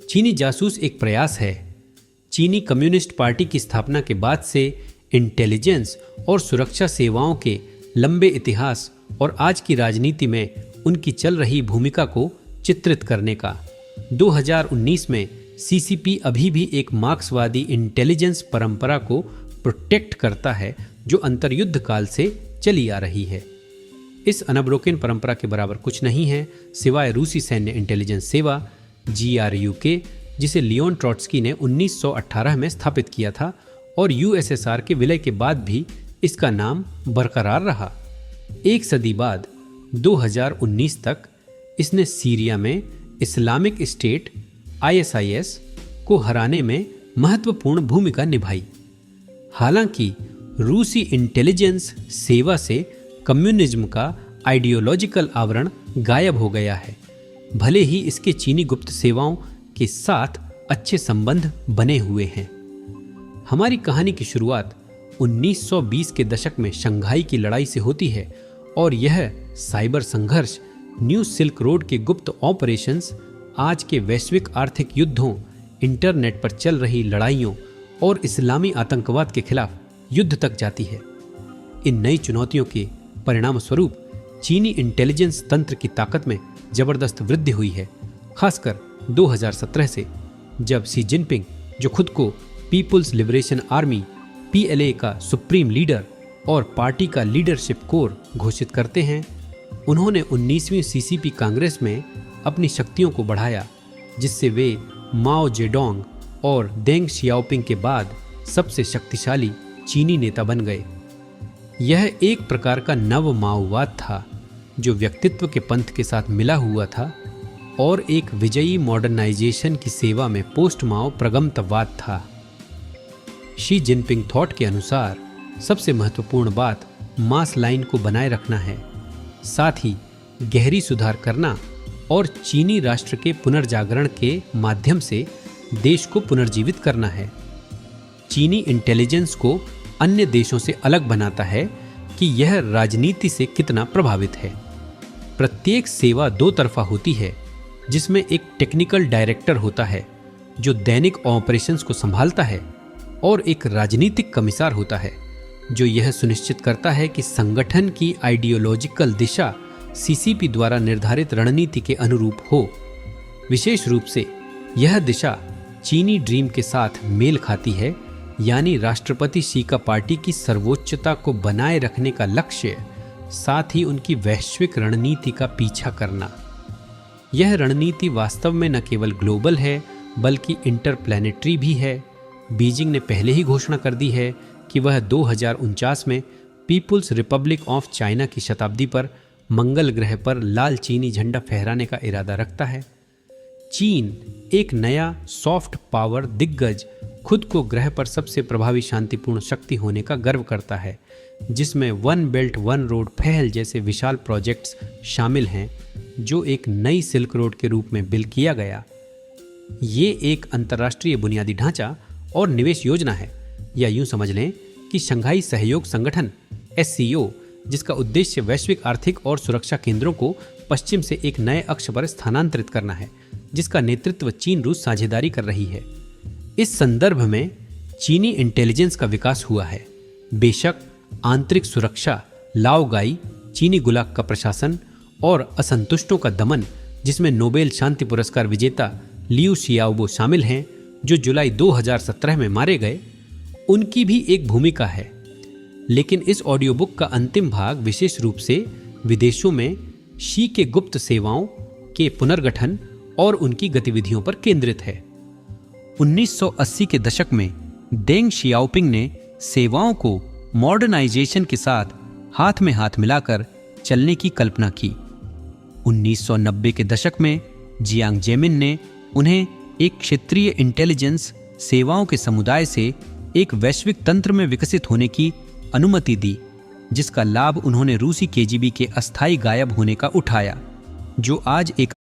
चीनी जासूस एक प्रयास है। चीनी कम्युनिस्ट पार्टी की स्थापना के बाद से इंटेलिजेंस और सुरक्षा सेवाओं के लंबे इतिहास और आज की राजनीति में उनकी चल रही भूमिका को चित्रित करने का। 2019 में सीसीपी अभी भी एक मार्क्सवादी इंटेलिजेंस परंपरा को प्रोटेक्ट करता है जो अंतर्युद्ध काल से चली आ रही है। इस अनब्रोकन परंपरा के बराबर कुछ नहीं है सिवाय रूसी सैन्य इंटेलिजेंस सेवा GRUK, जिसे लियोन ट्रॉट्स्की ने 1918 में स्थापित किया था और यूएसएसआर के विलय के बाद भी इसका नाम बरकरार रहा। एक सदी बाद 2019 तक इसने सीरिया में इस्लामिक स्टेट ISIS को हराने में महत्वपूर्ण भूमिका निभाई। हालांकि रूसी इंटेलिजेंस सेवा से कम्युनिज्म का आइडियोलॉजिकल आवरण गायब हो गया है, भले ही इसके चीनी गुप्त सेवाओं के साथ अच्छे संबंध बने हुए हैं। हमारी कहानी की शुरुआत 1920 के दशक में शंघाई की लड़ाई से होती है और यह साइबर संघर्ष, न्यू सिल्क रोड के गुप्त ऑपरेशंस, आज के वैश्विक आर्थिक युद्धों, इंटरनेट पर चल रही लड़ाइयों और इस्लामी आतंकवाद के खिलाफ युद्ध तक जाती है। इन नई चुनौतियों के परिणाम स्वरूप चीनी इंटेलिजेंस तंत्र की ताकत में जबरदस्त वृद्धि हुई है, खासकर 2017 से, जब शी जिनपिंग, जो खुद को पीपुल्स लिबरेशन आर्मी PLA का सुप्रीम लीडर और पार्टी का लीडरशिप कोर घोषित करते हैं। उन्होंने 19वीं CCP कांग्रेस में अपनी शक्तियों को बढ़ाया, जिससे वे माओ जेडोंग और देंग शियाओपिंग के बाद सबसे शक्तिशाली चीनी नेता बन गए। यह एक प्रकार का नव माओवाद था जो व्यक्तित्व के पंथ के साथ मिला हुआ था और एक विजयी मॉडर्नाइजेशन की सेवा में पोस्ट माओ प्रगमतवाद था। शी जिनपिंग थॉट के अनुसार सबसे महत्वपूर्ण बात मास लाइन को बनाए रखना है, साथ ही गहरी सुधार करना और चीनी राष्ट्र के पुनर्जागरण के माध्यम से देश को पुनर्जीवित करना है। चीनी इंटेलिजेंस को अन्य देशों से अलग बनाता है कि यह राजनीति से कितना प्रभावित है। प्रत्येक सेवा दो तरफा होती है, जिसमें एक टेक्निकल डायरेक्टर होता है जो दैनिक ऑपरेशंस को संभालता है और एक राजनीतिक कमिश्नर होता है जो यह सुनिश्चित करता है कि संगठन की आइडियोलॉजिकल दिशा CCP द्वारा निर्धारित रणनीति के अनुरूप हो। विशेष रूप से यह दिशा चीनी ड्रीम के साथ मेल खाती है, यानी राष्ट्रपति शी का पार्टी की सर्वोच्चता को बनाए रखने का लक्ष्य, साथ ही उनकी वैश्विक रणनीति का पीछा करना। यह रणनीति वास्तव में न केवल ग्लोबल है बल्कि इंटरप्लैनेटरी भी है। बीजिंग ने पहले ही घोषणा कर दी है कि वह 2049 में पीपुल्स रिपब्लिक ऑफ चाइना की शताब्दी पर मंगल ग्रह पर लाल चीनी झंडा फहराने का इरादा रखता है। चीन एक नया सॉफ्ट पावर दिग्गज खुद को ग्रह पर सबसे प्रभावी शांतिपूर्ण शक्ति होने का गर्व करता है, जिसमें वन बेल्ट वन रोड पहल जैसे विशाल प्रोजेक्ट्स शामिल हैं जो एक नई सिल्क रोड के रूप में बिल किया गया। ये एक अंतर्राष्ट्रीय बुनियादी ढांचा और निवेश योजना है, या यूं समझ लें कि शंघाई सहयोग संगठन SCO, जिसका उद्देश्य वैश्विक आर्थिक और सुरक्षा केंद्रों को पश्चिम से एक नए अक्ष पर स्थानांतरित करना है, जिसका नेतृत्व चीन रूस साझेदारी कर रही है। इस संदर्भ में चीनी इंटेलिजेंस का विकास हुआ है। बेशक आंतरिक सुरक्षा, लाओगाई, चीनी गुलाग का प्रशासन और असंतुष्टों का दमन, जिसमें नोबेल शांति पुरस्कार विजेता लियू शियाओबो शामिल हैं, जो जुलाई 2017 में मारे गए, उनकी भी एक भूमिका है। लेकिन इस ऑडियो बुक का अंतिम भाग विशेष रूप से विदेशों में शी के गुप्त सेवाओं के पुनर्गठन और उनकी गतिविधियों पर केंद्रित है। 1980 के दशक में देंग शियाओपिंग ने सेवाओं को मॉडर्नाइजेशन के साथ हाथ में हाथ मिलाकर चलने की कल्पना की। 1990 के दशक में जियांग जेमिन ने उन्हें एक क्षेत्रीय इंटेलिजेंस सेवाओं के समुदाय से एक वैश्विक तंत्र में विकसित होने की अनुमति दी, जिसका लाभ उन्होंने रूसी KGB के अस्थायी गायब होने का उठाया, जो आज एक